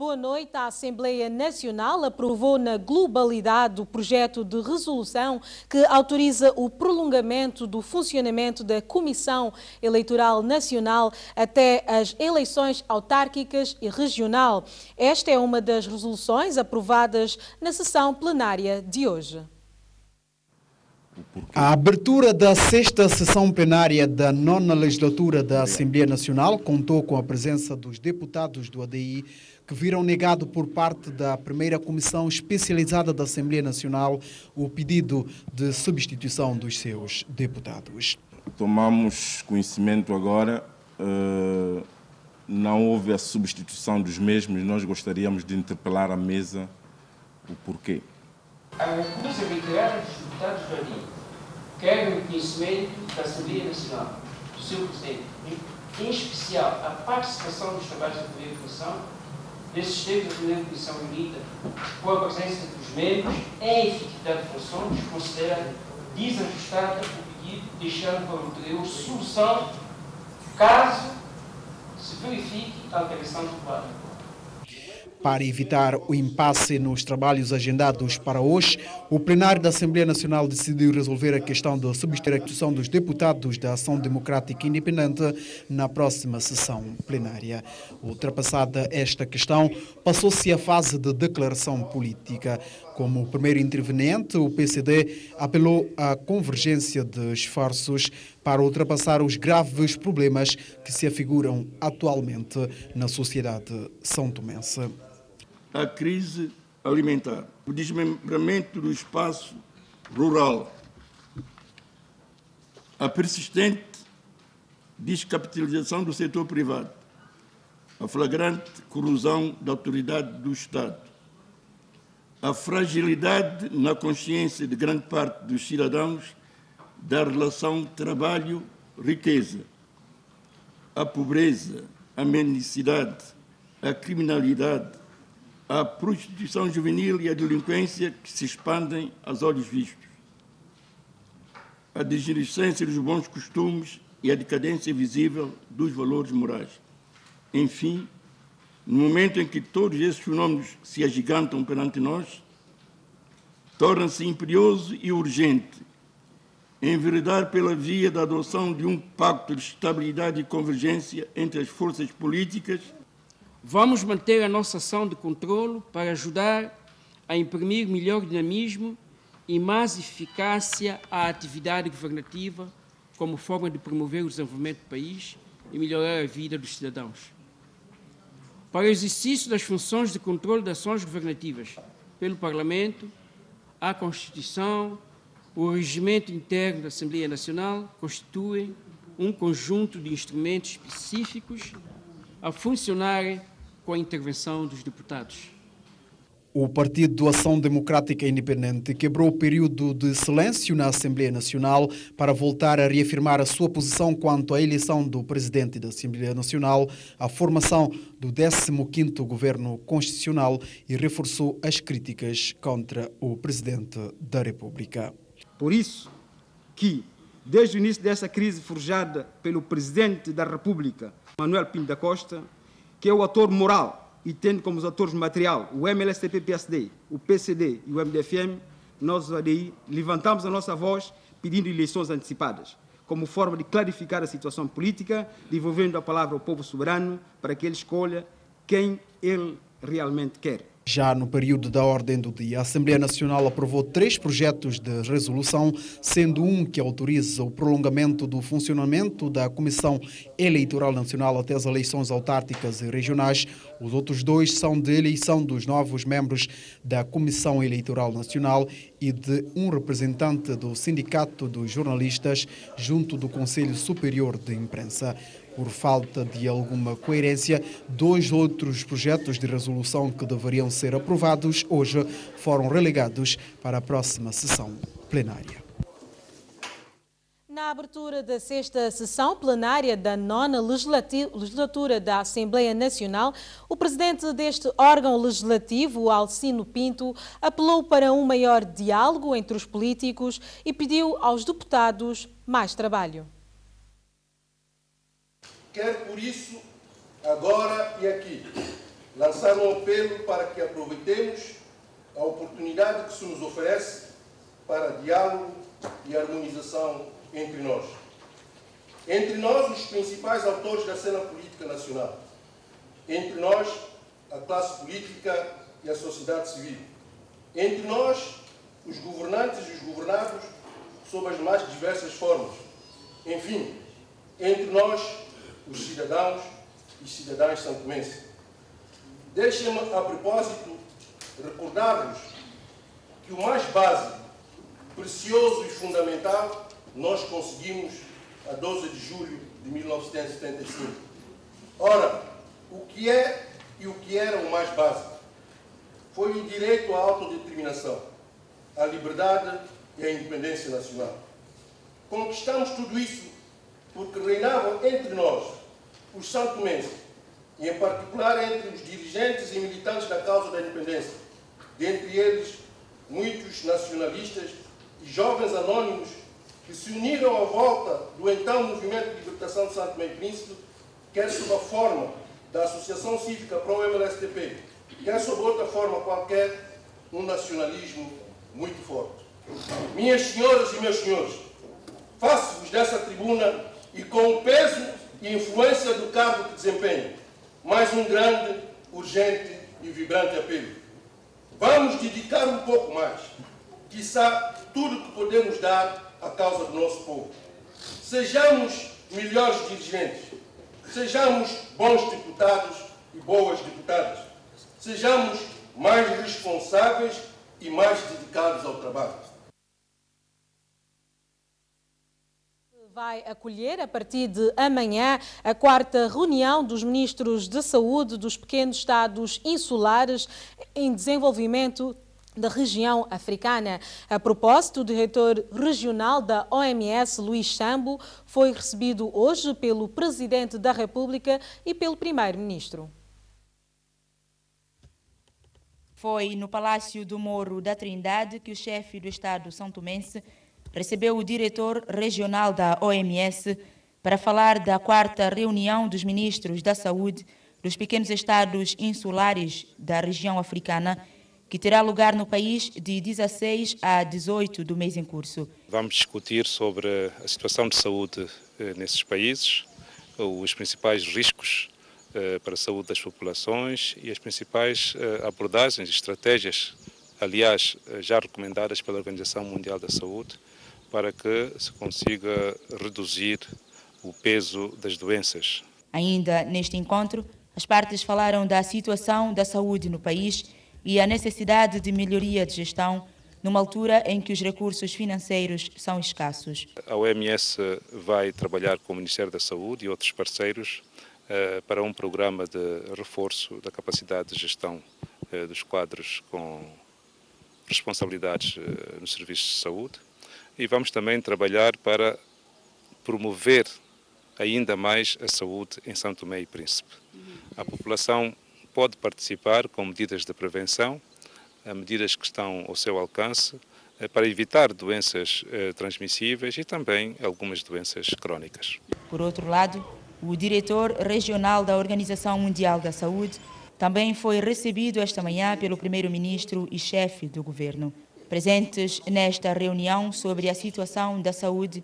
Boa noite. A Assembleia Nacional aprovou na globalidade o projeto de resolução que autoriza o prolongamento do funcionamento da Comissão Eleitoral Nacional até as eleições autárquicas e regional. Esta é uma das resoluções aprovadas na sessão plenária de hoje. A abertura da sexta sessão plenária da nona legislatura da Assembleia Nacional contou com a presença dos deputados do ADI que viram negado por parte da primeira comissão especializada da Assembleia Nacional o pedido de substituição dos seus deputados. Tomamos conhecimento agora, não houve a substituição dos mesmos, nós gostaríamos de interpelar a mesa o porquê. A recusa reiterada dos deputados do ADI quer o reconhecimento da Assembleia Nacional, do seu Presidente, em especial a participação dos trabalhos da primeira comissão, desses tempos da primeira comissão unida, com a presença dos membros, em efetividade de funções, considera desajustada o pedido, deixando para ulterior solução, caso se verifique a alteração do quadro. Para evitar o impasse nos trabalhos agendados para hoje, o plenário da Assembleia Nacional decidiu resolver a questão da substituição dos deputados da Ação Democrática Independente na próxima sessão plenária. Ultrapassada esta questão, passou-se a fase de declaração política. Como primeiro interveniente, o PCD apelou à convergência de esforços para ultrapassar os graves problemas que se afiguram atualmente na sociedade são-tomense. A crise alimentar, o desmembramento do espaço rural, a persistente descapitalização do setor privado, a flagrante corrosão da autoridade do Estado, a fragilidade na consciência de grande parte dos cidadãos da relação trabalho-riqueza, a pobreza, a mendicidade, a criminalidade, a prostituição juvenil e a delinquência que se expandem aos olhos vistos, a degenerescência dos bons costumes e a decadência visível dos valores morais. Enfim, no momento em que todos esses fenómenos se agigantam perante nós, torna-se imperioso e urgente enveredar pela via da adoção de um pacto de estabilidade e convergência entre as forças políticas. Vamos manter a nossa ação de controlo para ajudar a imprimir melhor dinamismo e mais eficácia à atividade governativa como forma de promover o desenvolvimento do país e melhorar a vida dos cidadãos. Para o exercício das funções de controle de ações governativas pelo Parlamento, a Constituição, o regimento interno da Assembleia Nacional constituem um conjunto de instrumentos específicos a funcionarem com a intervenção dos deputados. O Partido Ação Democrática Independente quebrou o período de silêncio na Assembleia Nacional para voltar a reafirmar a sua posição quanto à eleição do Presidente da Assembleia Nacional, a formação do 15º Governo Constitucional e reforçou as críticas contra o Presidente da República. Por isso que, desde o início dessa crise forjada pelo Presidente da República, Manuel Pinto da Costa, que é o ator moral e tendo como os atores material o MLSTP-PSD, o PCD e o MDFM, nós, o ADI, levantamos a nossa voz pedindo eleições antecipadas, como forma de clarificar a situação política, devolvendo a palavra ao povo soberano para que ele escolha quem ele realmente quer. Já no período da ordem do dia, a Assembleia Nacional aprovou 3 projetos de resolução, sendo um que autoriza o prolongamento do funcionamento da Comissão Eleitoral Nacional até as eleições autárquicas e regionais. Os outros 2 são de eleição dos novos membros da Comissão Eleitoral Nacional e de um representante do Sindicato dos Jornalistas junto do Conselho Superior de Imprensa. Por falta de alguma coerência, 2 outros projetos de resolução que deveriam ser aprovados hoje foram relegados para a próxima sessão plenária. Na abertura da sexta sessão plenária da nona legislatura da Assembleia Nacional, o presidente deste órgão legislativo, Alcino Pinto, apelou para um maior diálogo entre os políticos e pediu aos deputados mais trabalho. Quero, por isso, agora e aqui, lançar um apelo para que aproveitemos a oportunidade que se nos oferece para diálogo e harmonização entre nós. Entre nós, os principais autores da cena política nacional. Entre nós, a classe política e a sociedade civil. Entre nós, os governantes e os governados, sob as mais diversas formas. Enfim, entre nós, os cidadãos e cidadãs santomenses. Deixem-me, a propósito, recordar-vos que o mais básico, precioso e fundamental nós conseguimos a 12 de julho de 1975. Ora, o que é e o que era o mais básico? Foi o direito à autodeterminação, à liberdade e à independência nacional. Conquistamos tudo isso porque reinavam entre nós, os santomenses, e em particular entre os dirigentes e militantes da causa da independência, dentre eles muitos nacionalistas e jovens anónimos que se uniram à volta do então Movimento de Libertação de Santo Tomé e Príncipe, quer sob a forma da Associação Cívica Pro-MLSTP, quer sob outra forma qualquer, um nacionalismo muito forte. Minhas senhoras e meus senhores, faço-vos dessa tribuna e com o peso e influência do cargo que desempenho, mais um grande, urgente e vibrante apelo. Vamos dedicar um pouco mais, quiçá tudo que podemos dar à causa do nosso povo. Sejamos melhores dirigentes, sejamos bons deputados e boas deputadas, sejamos mais responsáveis e mais dedicados ao trabalho. Vai acolher, a partir de amanhã, a 4ª reunião dos ministros de saúde dos pequenos estados insulares em desenvolvimento da região africana. A propósito, o diretor regional da OMS, Luís Sambo, foi recebido hoje pelo Presidente da República e pelo Primeiro-Ministro. Foi no Palácio do Morro da Trindade que o chefe do Estado santomense recebeu o diretor regional da OMS para falar da 4ª reunião dos ministros da saúde dos pequenos estados insulares da região africana, que terá lugar no país de 16 a 18 do mês em curso. Vamos discutir sobre a situação de saúde nesses países, os principais riscos para a saúde das populações e as principais abordagens e estratégias, aliás, já recomendadas pela Organização Mundial da Saúde, para que se consiga reduzir o peso das doenças. Ainda neste encontro, as partes falaram da situação da saúde no país e a necessidade de melhoria de gestão numa altura em que os recursos financeiros são escassos. A OMS vai trabalhar com o Ministério da Saúde e outros parceiros para um programa de reforço da capacidade de gestão dos quadros com responsabilidades nos serviços de saúde. E vamos também trabalhar para promover ainda mais a saúde em São Tomé e Príncipe. A população pode participar com medidas de prevenção, medidas que estão ao seu alcance, para evitar doenças transmissíveis e também algumas doenças crónicas. Por outro lado, o diretor regional da Organização Mundial da Saúde também foi recebido esta manhã pelo primeiro-ministro e chefe do governo. Presentes nesta reunião sobre a situação da saúde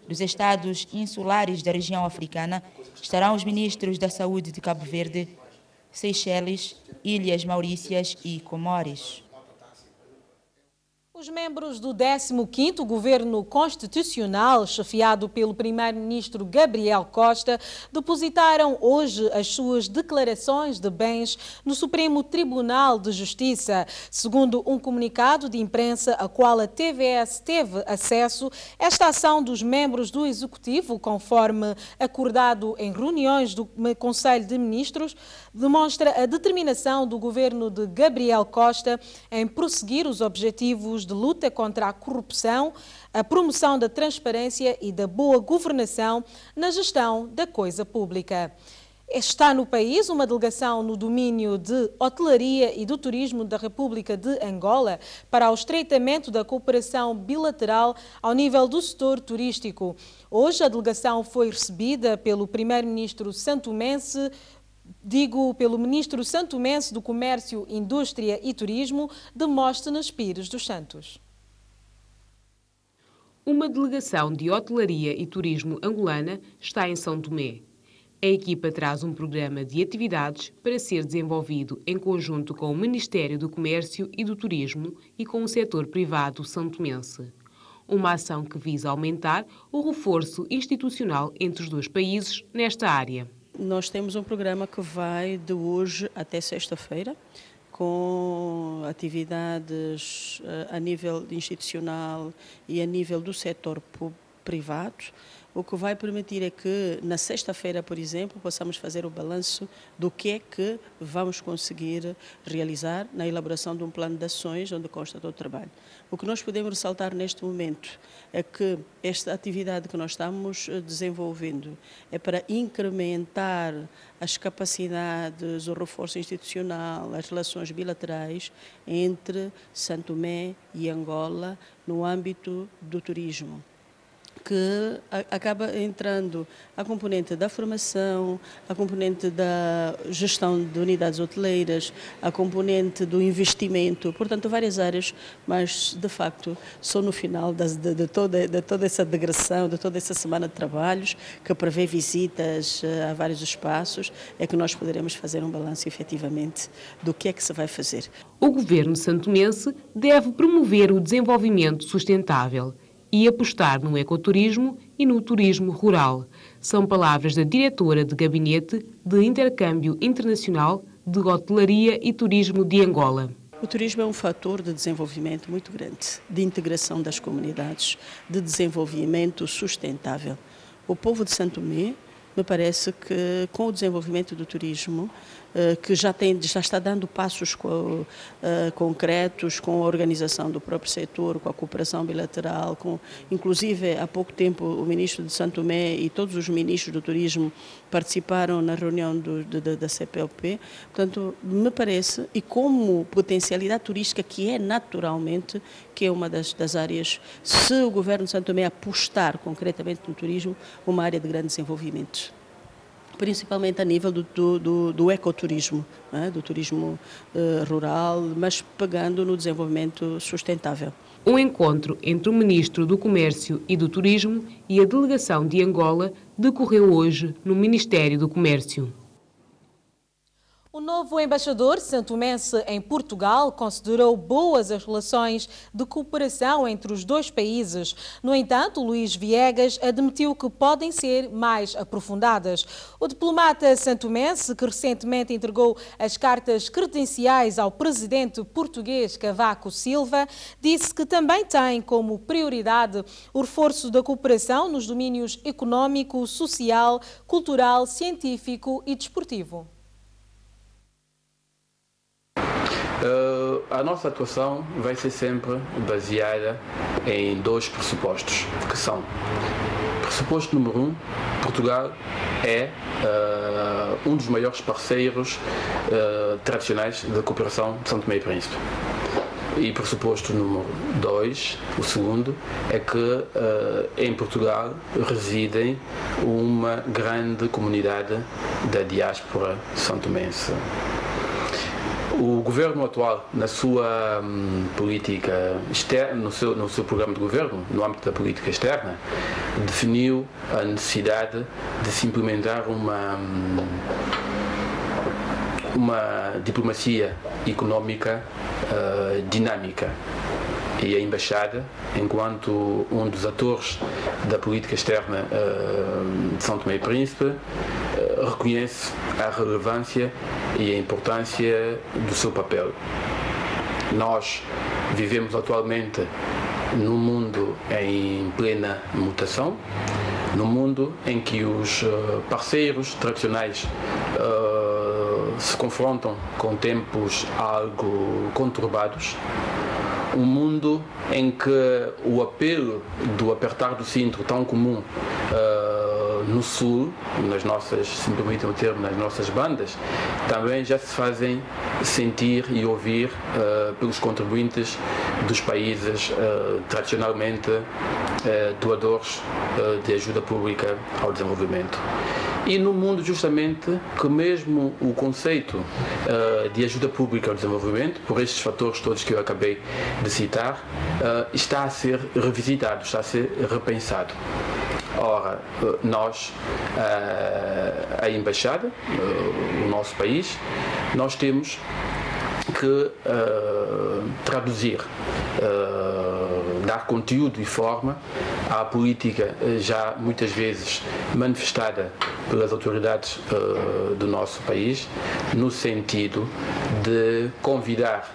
dos estados insulares da região africana estarão os ministros da Saúde de Cabo Verde, Seychelles, Ilhas Maurícias e Comores. Os membros do 15º Governo Constitucional, chefiado pelo primeiro-ministro Gabriel Costa, depositaram hoje as suas declarações de bens no Supremo Tribunal de Justiça. Segundo um comunicado de imprensa a qual a TVS teve acesso, esta ação dos membros do Executivo, conforme acordado em reuniões do Conselho de Ministros, demonstra a determinação do governo de Gabriel Costa em prosseguir os objetivos de luta contra a corrupção, a promoção da transparência e da boa governação na gestão da coisa pública. Está no país uma delegação no domínio de hotelaria e do turismo da República de Angola para o estreitamento da cooperação bilateral ao nível do setor turístico. Hoje a delegação foi recebida pelo primeiro-ministro santomense Digo pelo ministro santomense do Comércio, Indústria e Turismo, Demóstenes Pires dos Santos. Uma delegação de hotelaria e turismo angolana está em São Tomé. A equipa traz um programa de atividades para ser desenvolvido em conjunto com o Ministério do Comércio e do Turismo e com o setor privado santomense. Uma ação que visa aumentar o reforço institucional entre os dois países nesta área. Nós temos um programa que vai de hoje até sexta-feira, com atividades a nível institucional e a nível do setor privado, o que vai permitir é que na sexta-feira, por exemplo, possamos fazer o balanço do que é que vamos conseguir realizar na elaboração de um plano de ações onde consta todo o trabalho. O que nós podemos ressaltar neste momento é que esta atividade que nós estamos desenvolvendo é para incrementar as capacidades, o reforço institucional, as relações bilaterais entre São Tomé e Angola no âmbito do turismo, que acaba entrando a componente da formação, a componente da gestão de unidades hoteleiras, a componente do investimento, portanto, várias áreas, mas, de facto, só no final de toda essa digressão, de toda essa semana de trabalhos, que prevê visitas a vários espaços, é que nós poderemos fazer um balanço, efetivamente, do que é que se vai fazer. O governo santomense deve promover o desenvolvimento sustentável e apostar no ecoturismo e no turismo rural. São palavras da diretora de Gabinete de Intercâmbio Internacional de Hotelaria e Turismo de Angola. O turismo é um fator de desenvolvimento muito grande, de integração das comunidades, de desenvolvimento sustentável. O povo de São Tomé, me parece que com o desenvolvimento do turismo, que já está dando passos concretos com a organização do próprio setor, com a cooperação bilateral, inclusive há pouco tempo o ministro de São Tomé e todos os ministros do turismo participaram na reunião da CPLP. Portanto, me parece, e como potencialidade turística que é naturalmente, que é uma das áreas, se o governo de São Tomé apostar concretamente no turismo, uma área de grande desenvolvimento, principalmente a nível do ecoturismo, do turismo rural, mas pegando no desenvolvimento sustentável. Um encontro entre o Ministro do Comércio e do Turismo e a delegação de Angola decorreu hoje no Ministério do Comércio. O novo embaixador santomense em Portugal considerou boas as relações de cooperação entre os dois países. No entanto, Luís Viegas admitiu que podem ser mais aprofundadas. O diplomata santomense, que recentemente entregou as cartas credenciais ao presidente português Cavaco Silva, disse que também tem como prioridade o reforço da cooperação nos domínios econômico, social, cultural, científico e desportivo. A nossa atuação vai ser sempre baseada em dois pressupostos, que são: pressuposto número 1, Portugal é um dos maiores parceiros tradicionais da cooperação de São Tomé e Príncipe. E pressuposto número 2, o segundo, é que em Portugal residem uma grande comunidade da diáspora santomense. O governo atual, na sua política externa, no seu programa de governo, no âmbito da política externa, definiu a necessidade de se implementar uma diplomacia económica dinâmica. E a Embaixada, enquanto um dos atores da política externa de São Tomé e Príncipe, reconhece a relevância e a importância do seu papel. Nós vivemos atualmente num mundo em plena mutação, num mundo em que os parceiros tradicionais se confrontam com tempos algo conturbados, um mundo em que o apelo do apertar do cinto tão comum no Sul, nas nossas, se me permitem o termo, nas nossas bandas, também já se fazem sentir e ouvir pelos contribuintes dos países tradicionalmente doadores de ajuda pública ao desenvolvimento. E no mundo justamente que mesmo o conceito de ajuda pública ao desenvolvimento, por estes fatores todos que eu acabei de citar, está a ser revisitado, está a ser repensado. Ora, nós, a Embaixada, o nosso país, nós temos que traduzir, dar conteúdo e forma à política já muitas vezes manifestada pelas autoridades do nosso país, no sentido de convidar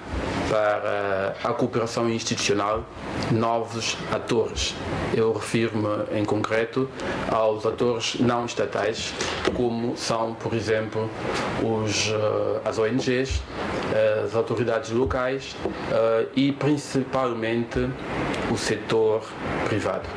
para a cooperação institucional novos atores. Eu refiro-me em concreto aos atores não estatais, como são, por exemplo, as ONGs, as autoridades locais e principalmente o setor privado.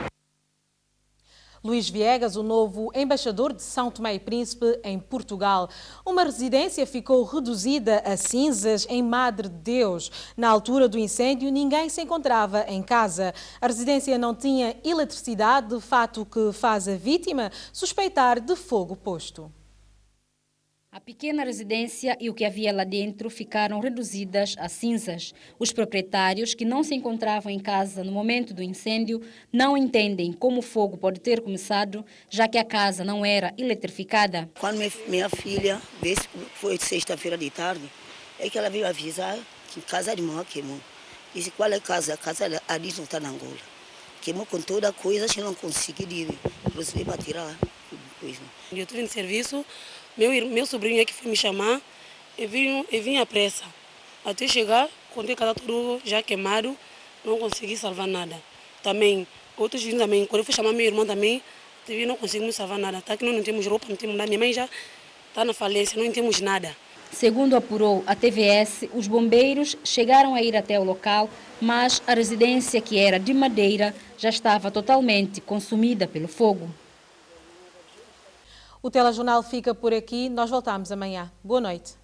Luís Viegas, o novo embaixador de São Tomé e Príncipe em Portugal. Uma residência ficou reduzida a cinzas em Madre de Deus. Na altura do incêndio, ninguém se encontrava em casa. A residência não tinha eletricidade, fato que faz a vítima suspeitar de fogo posto. A pequena residência e o que havia lá dentro ficaram reduzidas a cinzas. Os proprietários, que não se encontravam em casa no momento do incêndio, não entendem como o fogo pode ter começado, já que a casa não era eletrificada. Quando minha filha, foi sexta-feira de tarde, é que ela veio avisar que a casa de mãe queimou. Disse, qual é a casa? A casa ali não está na Angola. Queimou com toda a coisa, a gente não conseguiu proceder para tirar coisa. Eu estive no serviço. Meu sobrinho é que foi me chamar e vim à pressa. Até chegar, quando a casa tudo já queimado, não consegui salvar nada. Também, outros vizinhos também, quando eu fui chamar meu irmão também, não conseguimos salvar nada. Tá que nós não temos roupa, não temos nada. Minha mãe já está na falência, não temos nada. Segundo apurou a TVS, os bombeiros chegaram a ir até o local, mas a residência, que era de madeira, já estava totalmente consumida pelo fogo. O telejornal fica por aqui. Nós voltamos amanhã. Boa noite.